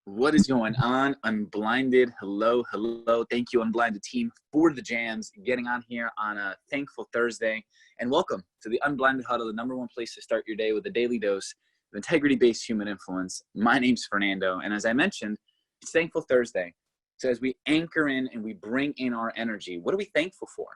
What is going on, Unblinded? Hello, hello. Thank you, Unblinded team, for the jams, getting on here on a thankful Thursday. And welcome to the Unblinded Huddle, the #1 place to start your day with a daily dose of integrity-based human influence. My name's Fernando, and as I mentioned, it's Thankful Thursday. So as we anchor in and we bring in our energy, what are we thankful for?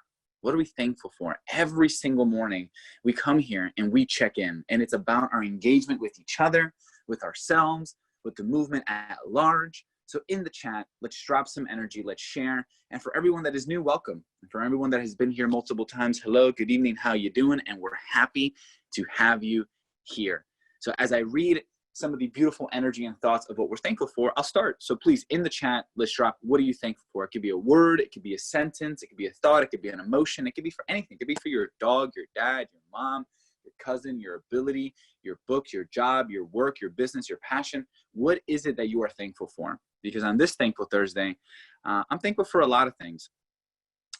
What are we thankful for? Every single morning, we come here and we check in, and it's about our engagement with each other, with ourselves, with the movement at large. So in the chat, let's drop some energy, let's share. And for everyone that is new, welcome. And for everyone that has been here multiple times, hello, good evening, how you doing? And we're happy to have you here. So as I read some of the beautiful energy and thoughts of what we're thankful for, I'll start. So please, in the chat, let's drop, what are you thankful for? It could be a word, it could be a sentence, it could be a thought, it could be an emotion, it could be for anything. It could be for your dog, your dad, your mom, your cousin, your ability, your book, your job, your work, your business, your passion. What is it that you are thankful for? Because on this Thankful Thursday, I'm thankful for a lot of things.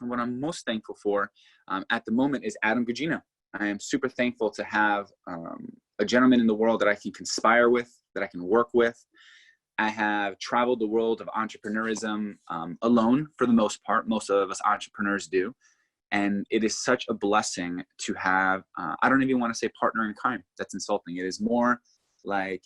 And what I'm most thankful for at the moment is Adam Gugino. I am super thankful to have a gentleman in the world that I can conspire with, that I can work with. I have traveled the world of entrepreneurism alone for the most part. Most of us entrepreneurs do. And it is such a blessing to have, I don't even want to say partner in crime. That's insulting. It is more like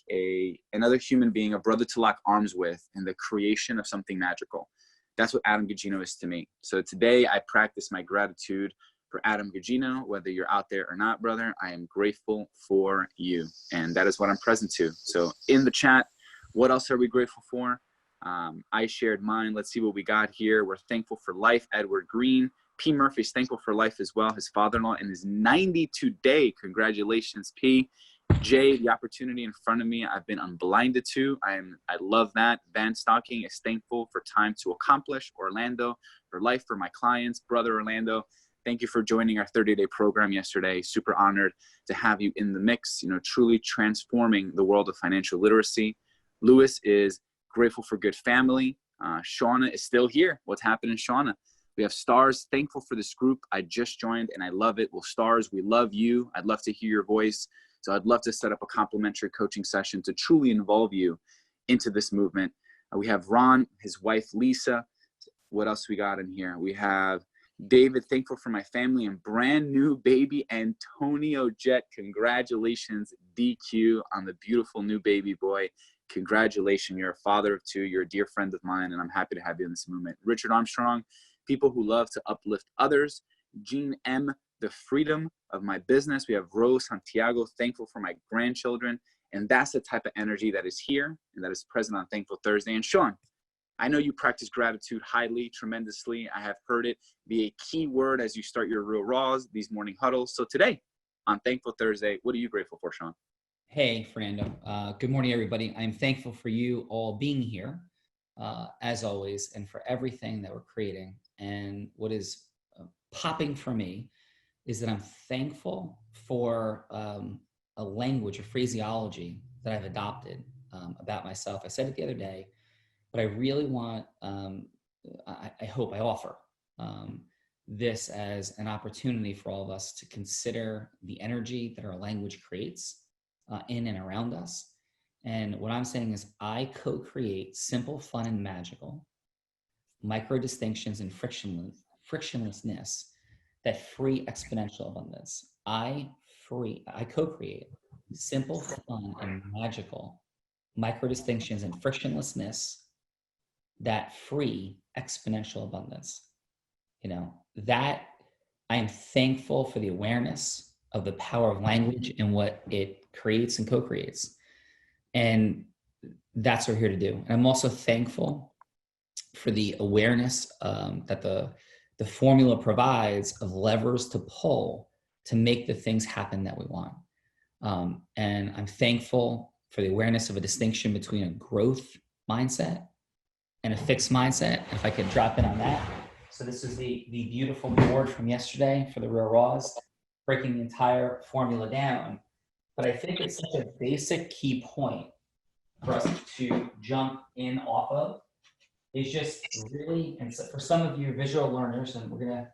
another human being, a brother to lock arms with in the creation of something magical. That's what Adam Gugino is to me. So today I practice my gratitude for Adam Gugino. Whether you're out there or not, brother, I am grateful for you. And that is what I'm present to. So in the chat, what else are we grateful for? I shared mine. Let's see what we got here. We're thankful for life, Edward Green. P. Murphy's thankful for life as well. His father-in-law in his 92 day. Congratulations, P. Jay, the opportunity in front of me, I've been unblinded to. I love that. Van Stocking is thankful for time to accomplish. Orlando, for life, for my clients. Brother Orlando, thank you for joining our 30-day program yesterday. Super honored to have you in the mix, truly transforming the world of financial literacy. Lewis is grateful for good family. Shauna is still here. What's happening, Shauna? We have Stars, thankful for this group. I just joined and I love it. Well, Stars, we love you. I'd love to hear your voice. So I'd love to set up a complimentary coaching session to truly involve you into this movement. We have Ron, his wife, Lisa. What else we got in here? We have David, thankful for my family and brand new baby, Antonio Jet. Congratulations, DQ, on the beautiful new baby boy. Congratulations. You're a father of two. You're a dear friend of mine, and I'm happy to have you in this movement. Richard Armstrong, people who love to uplift others. Jean M., the freedom of my business. We have Rose Santiago, thankful for my grandchildren. And that's the type of energy that is here and that is present on Thankful Thursday. And Sean, I know you practice gratitude highly, tremendously. I have heard it be a key word as you start your real raws, these morning huddles. So today on Thankful Thursday, what are you grateful for, Sean? Hey, Fernando. Good morning, everybody. I'm thankful for you all being here, as always, and for everything that we're creating. And what is popping for me is that I'm thankful for a language, a phraseology that I've adopted about myself. I said it the other day, but I really want, I hope I offer this as an opportunity for all of us to consider the energy that our language creates in and around us. And what I'm saying is I co-create simple, fun, and magical micro distinctions and frictionlessness that free exponential abundance. I co-create simple, fun, and magical micro distinctions and frictionlessness that free exponential abundance. That I am thankful for the awareness of the power of language and what it creates and co-creates. And that's what we're here to do. And I'm also thankful for the awareness that the formula provides of levers to pull to make the things happen that we want. And I'm thankful for the awareness of a distinction between a growth mindset and a fixed mindset. If I could drop in on that. So this is the beautiful board from yesterday for the Real Raws, breaking the entire formula down. But I think it's such a basic key point for us to jump in off of. It's just really, and so for some of you visual learners, and we're gonna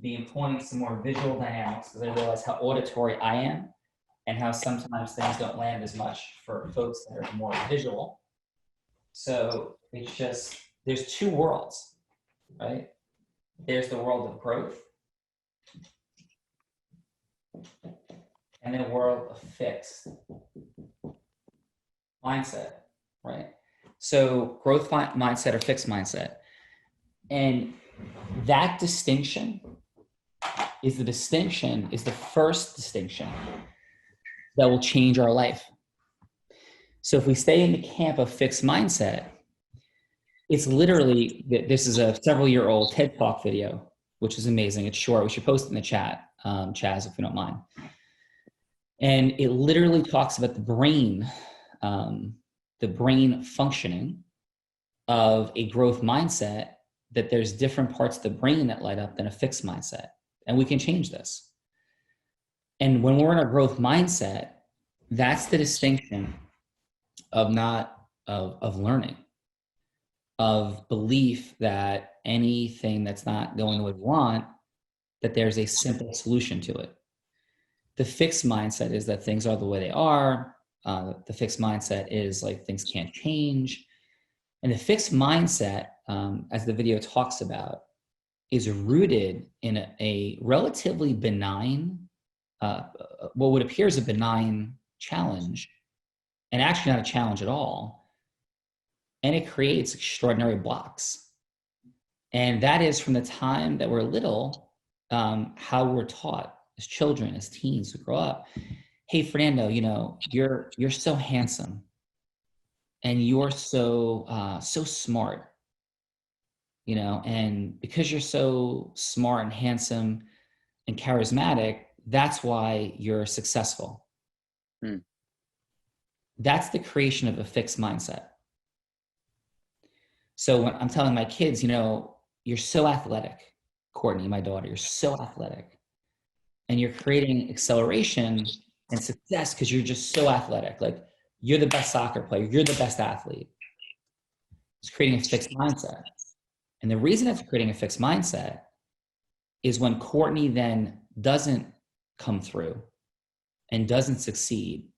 be employing some more visual dynamics because I realize how auditory I am and how sometimes things don't land as much for folks that are more visual. So it's just, there's two worlds, right? There's the world of growth and the world of fixed mindset, right? So growth mindset or fixed mindset. And that distinction is the first distinction that will change our life. So if we stay in the camp of fixed mindset, it's literally, this is a several-year-old TED Talk video, which is amazing. It's short. We should post it in the chat, Chaz, if you don't mind. And it literally talks about the brain functioning of a growth mindset, that there's different parts of the brain that light up than a fixed mindset. And we can change this. And when we're in a growth mindset, that's the distinction of learning, of belief that anything that's not going the way we want, that there's a simple solution to it. The fixed mindset is that things are the way they are. The fixed mindset is like things can't change. And the fixed mindset, as the video talks about, is rooted in a relatively benign, what appear as a benign challenge, and actually not a challenge at all. And it creates extraordinary blocks. And that is from the time that we're little, how we're taught as children, as teens who grow up. Hey, Fernando, you're so handsome, and you're so smart, and because you're so smart and handsome and charismatic, that's why you're successful. That's the creation of a fixed mindset. So when I'm telling my kids, you're so athletic, Courtney, my daughter, you're so athletic, and you're creating acceleration and success because you're just so athletic. Like, you're the best soccer player, you're the best athlete. It's creating a fixed mindset. And the reason it's creating a fixed mindset is when Courtney then doesn't come through and doesn't succeed.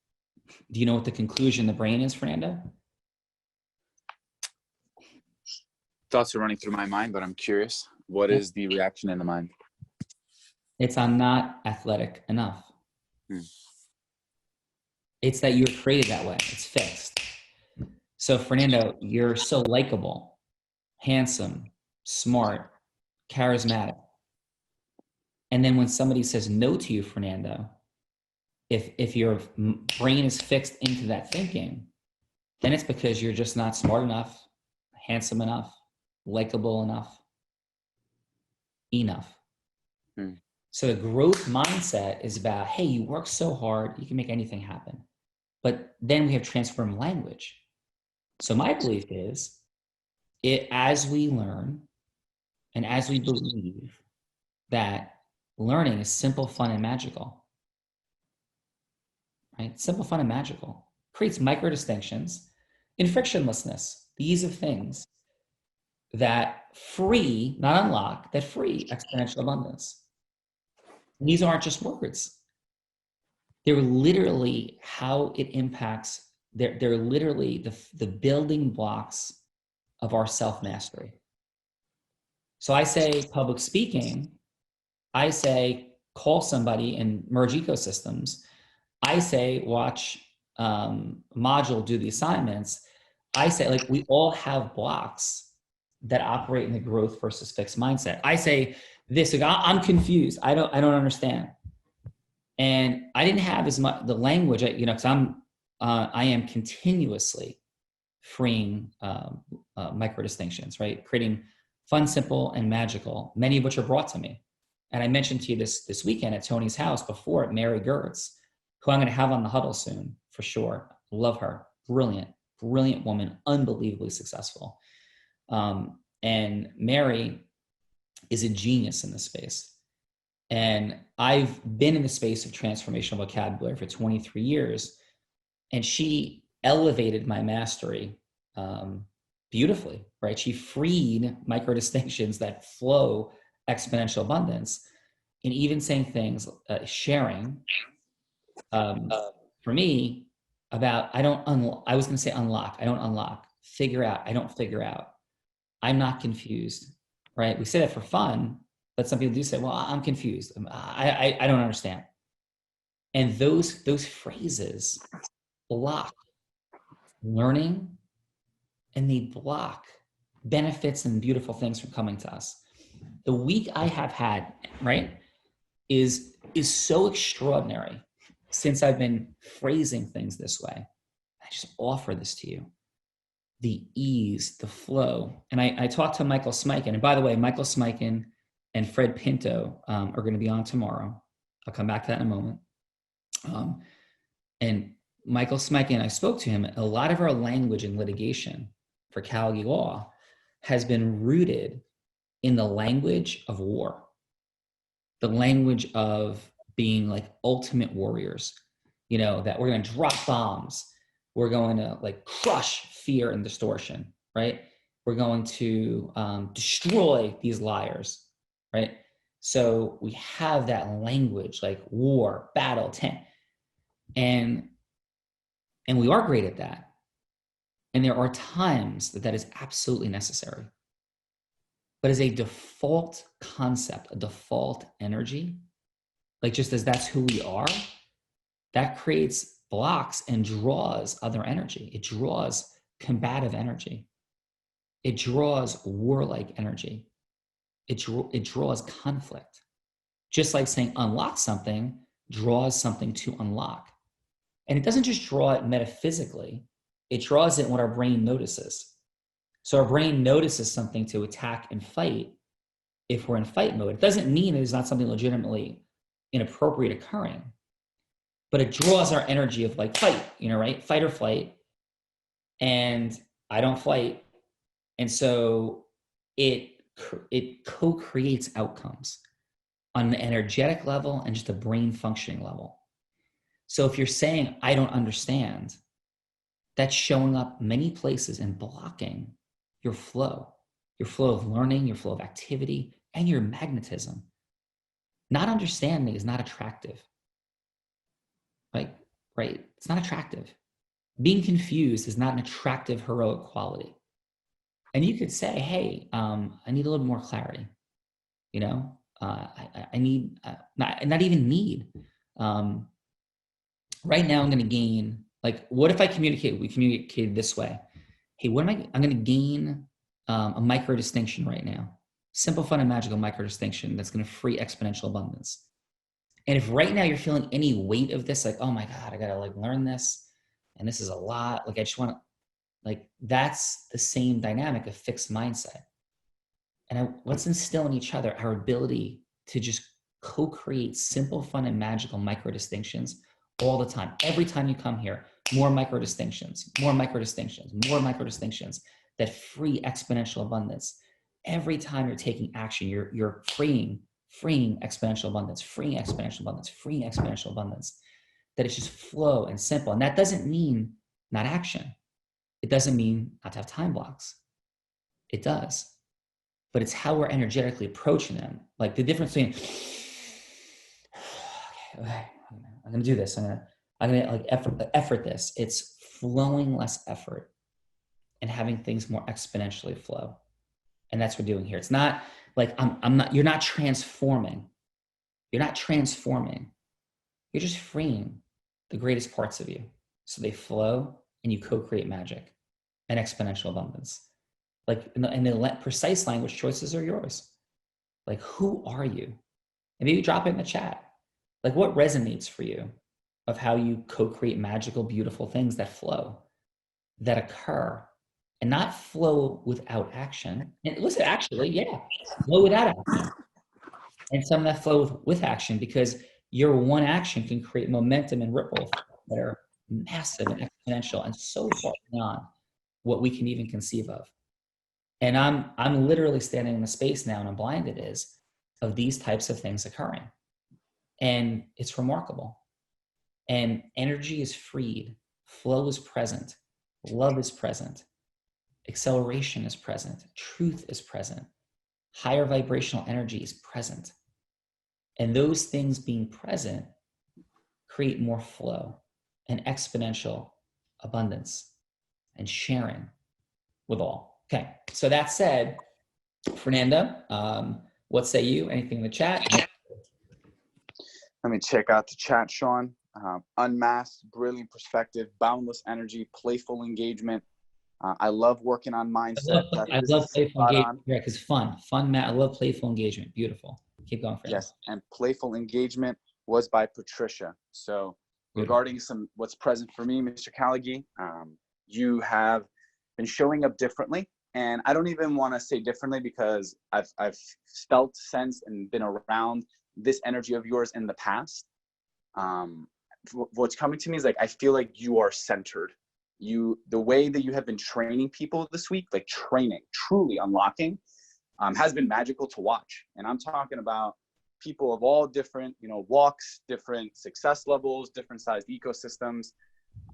Do you know what the conclusion in the brain is, Fernando? Thoughts are running through my mind, but I'm curious. What is the reaction in the mind? It's, I'm not athletic enough. It's that you're created that way. It's fixed. So Fernando, you're so likable, handsome, smart, charismatic. And then when somebody says no to you, Fernando, if your brain is fixed into that thinking, then it's because you're just not smart enough, handsome enough, likable enough. So the growth mindset is about, hey, you work so hard, you can make anything happen. But then we have transform language. So my belief is, as we learn and as we believe that learning is simple, fun, and magical, right? Simple, fun, and magical creates micro distinctions in frictionlessness, the ease of things that free, not unlock, that free exponential abundance. And these aren't just words. They're literally how it impacts, they're literally the building blocks of our self-mastery. So I say public speaking, I say call somebody and merge ecosystems. I say watch module do the assignments. I say, like, we all have blocks that operate in the growth versus fixed mindset. I say this, like, I'm confused. I don't understand. And I didn't have as much the language, because I am continuously freeing micro distinctions, right? Creating fun, simple, and magical, many of which are brought to me. And I mentioned to you this weekend at Tony's house before, at Mary Gertz, who I'm going to have on the Huddle soon for sure. Love her. Brilliant woman, unbelievably successful. And Mary is a genius in this space. And I've been in the space of transformational vocabulary for 23 years. And she elevated my mastery beautifully, right? She freed micro distinctions that flow exponential abundance. And even saying things, sharing, for me, about, I was going to say unlock. I don't unlock. figure out. I don't figure out. I'm not confused, right? We say that for fun, but some people do say, well, I'm confused. I don't understand. And those phrases block learning, and they block benefits and beautiful things from coming to us. The week I have had, right, is so extraordinary since I've been phrasing things this way. I just offer this to you. The ease, the flow. And I talked to Michael Smiken. And by the way, Michael Smiken and Fred Pinto are going to be on tomorrow. I'll come back to that in a moment. And Michael Smiken, I spoke to him. A lot of our language in litigation for Calgary law has been rooted in the language of war, the language of being like ultimate warriors, you know, that we're going to drop bombs. We're going to like crush fear and distortion, right? We're going to destroy these liars, right? So we have that language like war, battle, tent, and we are great at that. And there are times that is absolutely necessary. But as a default concept, a default energy, like just as that's who we are, that creates blocks and draws other energy. It draws combative energy. It draws warlike energy. It draws conflict. Just like saying unlock something draws something to unlock. And it doesn't just draw it metaphysically, it draws it when our brain notices. So our brain notices something to attack and fight if we're in fight mode. It doesn't mean it is not something legitimately inappropriate occurring, but it draws our energy of like fight, you know, right? Fight or flight. And I don't fight. And so it co-creates outcomes on an energetic level and just a brain functioning level. So if you're saying, I don't understand, that's showing up many places and blocking your flow of learning, your flow of activity, and your magnetism. Not understanding is not attractive. Right? It's not attractive. Being confused is not an attractive, heroic quality. And you could say, hey, I need a little more clarity. You know, I need, not even need. Right now I'm going to gain, like, what if we communicate this way? Hey, I'm going to gain a micro distinction right now. Simple, fun, and magical micro distinction that's going to free exponential abundance. And if right now you're feeling any weight of this, like, oh my God, I got to like learn this. And this is a lot. Like, I just want to, like, that's the same dynamic of fixed mindset. And let's instill in each other our ability to just co-create simple, fun, and magical micro distinctions all the time. Every time you come here, more micro distinctions, more micro distinctions, more micro distinctions that free exponential abundance. Every time you're taking action, you're freeing exponential abundance, freeing exponential abundance, freeing exponential abundance. That it's just flow and simple. And that doesn't mean not action. It doesn't mean not to have time blocks. It does. But it's how we're energetically approaching them. Like the difference between, okay, I'm going to do this. I'm going to like effort this. It's flowing less effort and having things more exponentially flow. And that's what we're doing here. It's not like you're not transforming. You're not transforming. You're just freeing the greatest parts of you so they flow and you co-create magic and exponential abundance. Like, and the precise language choices are yours. Like, who are you? And maybe drop it in the chat. Like, what resonates for you of how you co-create magical, beautiful things that flow, that occur, and not flow without action. And listen, actually, yeah, flow without action. And some of that flow with action, because your one action can create momentum and ripple that are massive and exponential and so far beyond what we can even conceive of. And I'm literally standing in the space now, and I'm blinded of these types of things occurring. And it's remarkable. And energy is freed, flow is present, love is present, acceleration is present, truth is present, higher vibrational energy is present. And those things being present create more flow and exponential abundance and sharing with all. Okay. So that said, Fernando, what say you? Anything in the chat? Let me check out the chat, Sean. Unmasked, brilliant perspective, boundless energy, playful engagement. I love working on mindset. I This love is playful spot engagement. on. Yeah, because fun, Matt. I love playful engagement. Beautiful. Keep going, Fernando. Yes, and playful engagement was by Patricia. So Beautiful. regarding what's present for me, Mr. Callaghy, you have been showing up differently. And I don't even want to say differently because I've felt, sensed, and been around this energy of yours in the past. What's coming to me is like, I feel like you are centered. The way that you have been training people this week, like training, truly unlocking, has been magical to watch. And I'm talking about people of all different, walks, different success levels, different sized ecosystems.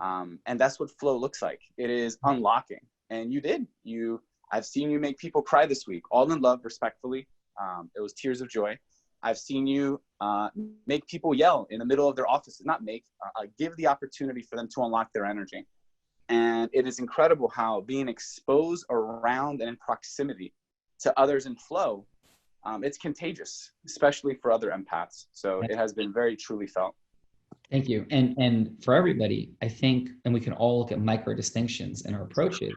And that's what flow looks like. It is unlocking. And I've seen you make people cry this week, all in love, respectfully. It was tears of joy. I've seen you make people yell in the middle of their offices, give the opportunity for them to unlock their energy. And it is incredible how being exposed around and in proximity to others in flow, it's contagious, especially for other empaths. So it has been very truly felt. Thank you. And for everybody, I think, and we can all look at micro distinctions in our approaches.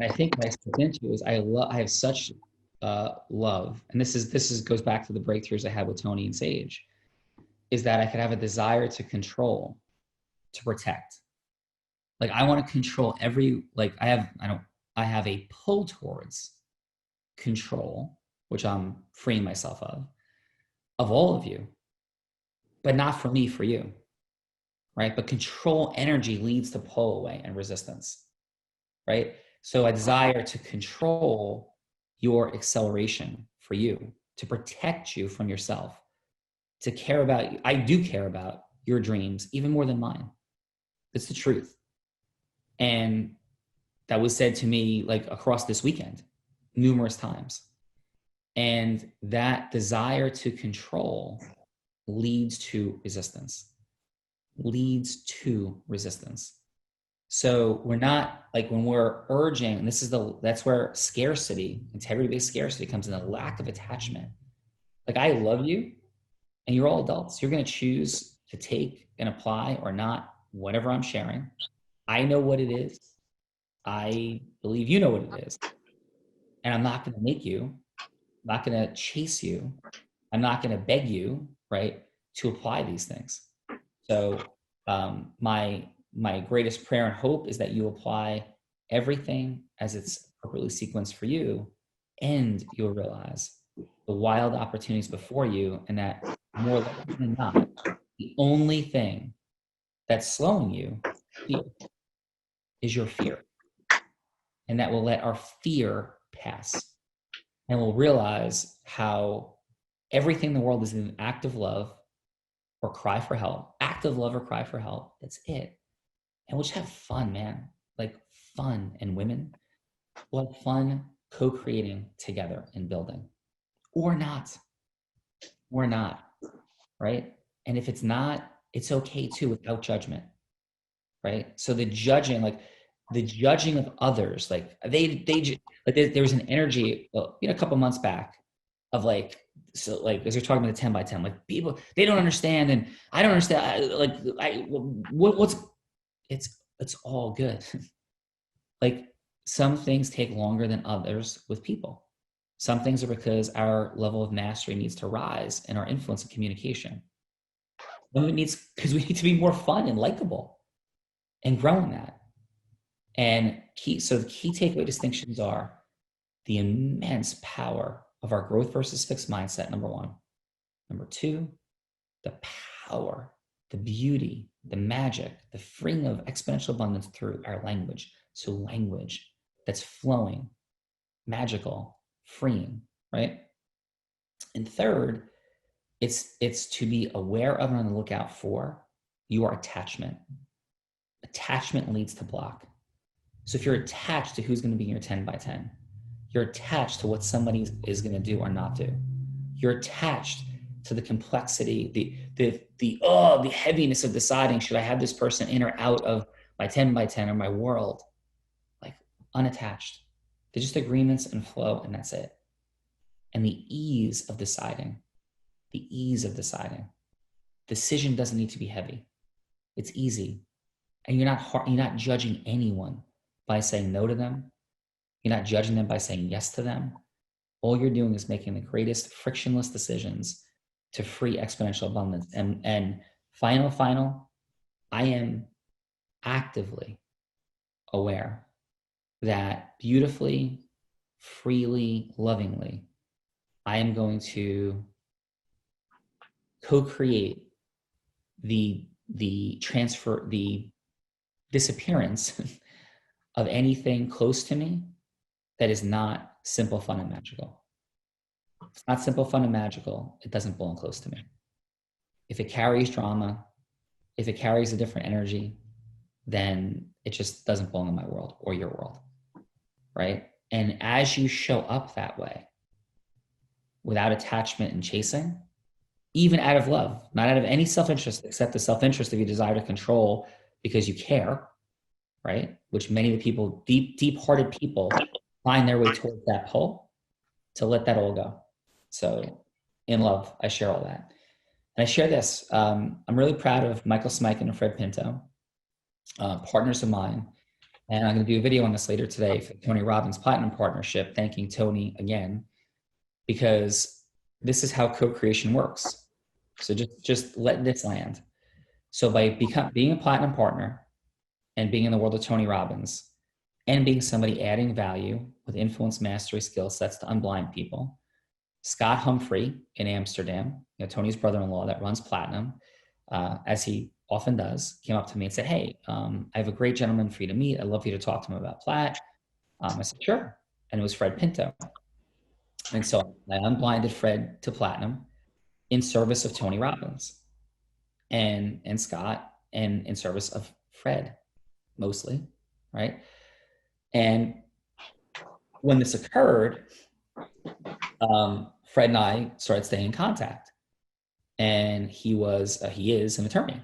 I think what I step into is I have such love, and this goes back to the breakthroughs I had with Tony and Sage, is that I could have a desire to control, to protect. Like I want to control I have a pull towards control, which I'm freeing myself of all of you, but not for me, for you, right? But control energy leads to pull away and resistance, right? So a desire to control your acceleration for you, to protect you from yourself, to care about you. I do care about your dreams even more than mine. It's the truth. And that was said to me like across this weekend, numerous times. And that desire to control leads to resistance. So we're not like when we're urging, and that's where scarcity, integrity-based scarcity comes in, the lack of attachment. Like I love you and you're all adults. You're going to choose to take and apply or not, whatever I'm sharing. I know what it is. I believe you know what it is. And I'm not going to make you, I'm not going to chase you. I'm not going to beg you, right, to apply these things. So my greatest prayer and hope is that you apply everything as it's appropriately sequenced for you, and you'll realize the wild opportunities before you, and that more likely than not, the only thing that's slowing you is your fear. And that will let our fear pass. And we'll realize how everything in the world is an act of love or cry for help. Act of love or cry for help. That's it. And we'll just have fun, man. Like fun. And women, we'll have fun co-creating together and building. Or not. Right? And if it's not, it's okay too, without judgment. Right? So the judging of others, like there was an energy, a couple months back of like, so like as you're talking about the 10 by 10, like people, they don't understand, and I don't understand. It's all good. Like some things take longer than others with people. Some things are because our level of mastery needs to rise and our influence in communication. Because we need to be more fun and likable and growing that. And the key takeaway distinctions are the immense power of our growth versus fixed mindset, number one. Number two, the power, the beauty, the magic, the freeing of exponential abundance through our language. So language that's flowing, magical, freeing, right? And third, it's to be aware of and on the lookout for your attachment. Attachment leads to block. So if you're attached to who's going to be in your 10 by 10, you're attached to what somebody is going to do or not do. You're attached to the complexity, the heaviness of deciding, should I have this person in or out of my 10 by 10 or my world? Like unattached. They're just agreements and flow, and that's it. And the ease of deciding, decision doesn't need to be heavy. It's easy. And you're not judging anyone by saying no to them. You're not judging them by saying yes to them. All you're doing is making the greatest frictionless decisions to free exponential abundance. And final, I am actively aware that beautifully, freely, lovingly, I am going to co-create the transfer, the disappearance of anything close to me that is not simple, fun, and magical. If it's not simple, fun, and magical, it doesn't belong close to me. If it carries drama, if it carries a different energy, then it just doesn't belong in my world or your world, right? And as you show up that way, without attachment and chasing, even out of love, not out of any self-interest, except the self-interest of your desire to control because you care, right? Which many of the people, deep-hearted people, find their way towards that pull, to let that all go. So in love, I share all that. And I share this. I'm really proud of Michael Smike and Fred Pinto, partners of mine. And I'm going to do a video on this later today for Tony Robbins Platinum Partnership, thanking Tony again, because this is how co-creation works. So just let this land. So by being a platinum partner and being in the world of Tony Robbins and being somebody adding value with influence mastery skill sets to unblind people, Scott Humphrey in Amsterdam, Tony's brother-in-law that runs Platinum, as he often does, came up to me and said, hey, I have a great gentleman for you to meet. I'd love for you to talk to him about Plat. I said, sure. And it was Fred Pinto. And so I unblinded Fred to Platinum in service of Tony Robbins and Scott, and in service of Fred, mostly, right? And when this occurred, Fred and I started staying in contact. And he is an attorney.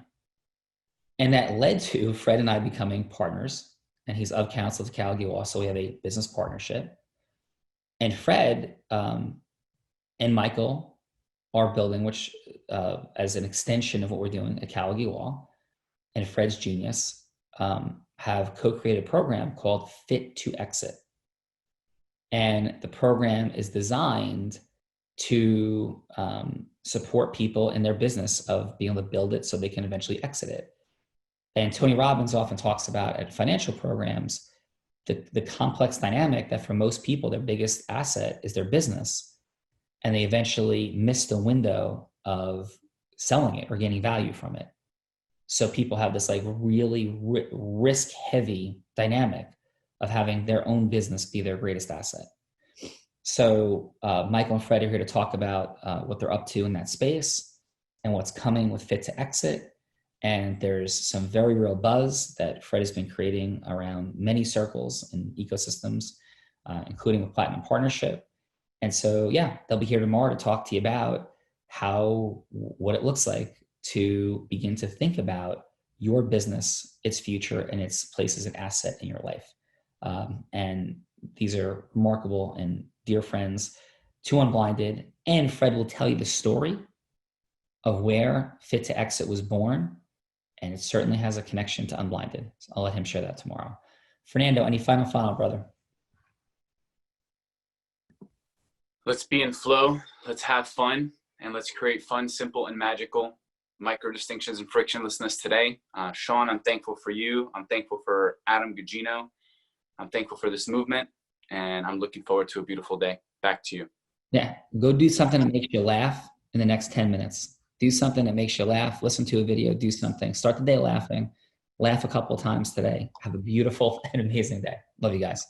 And that led to Fred and I becoming partners. And he's of counsel to Calgary Law, so we have a business partnership. And Fred and Michael are building, which as an extension of what we're doing at Calgary Law, and Fred's genius, have co-created a program called Fit to Exit. And the program is designed to support people in their business of being able to build it so they can eventually exit it. And Tony Robbins often talks about at financial programs, the complex dynamic that for most people, their biggest asset is their business. And they eventually miss the window of selling it or gaining value from it. So people have this like really risk heavy dynamic of having their own business be their greatest asset. So Michael and Fred are here to talk about what they're up to in that space and what's coming with Fit to Exit. And there's some very real buzz that Fred has been creating around many circles and ecosystems, including with Platinum Partnership. And so, yeah, they'll be here tomorrow to talk to you about what it looks like to begin to think about your business, its future, and its place as an asset in your life. And these are remarkable and dear friends to Unblinded. And Fred will tell you the story of where Fit to Exit was born. And it certainly has a connection to Unblinded. So I'll let him share that tomorrow. Fernando, any final, brother? Let's be in flow. Let's have fun. And let's create fun, simple, and magical micro distinctions and frictionlessness today. Sean, I'm thankful for you. I'm thankful for Adam Gugino. I'm thankful for this movement. And I'm looking forward to a beautiful day. Back to you. Yeah, go do something that makes you laugh in the next 10 minutes. Do something that makes you laugh. Listen to a video, do something. Start the day laughing. Laugh a couple of times today. Have a beautiful and amazing day. Love you guys.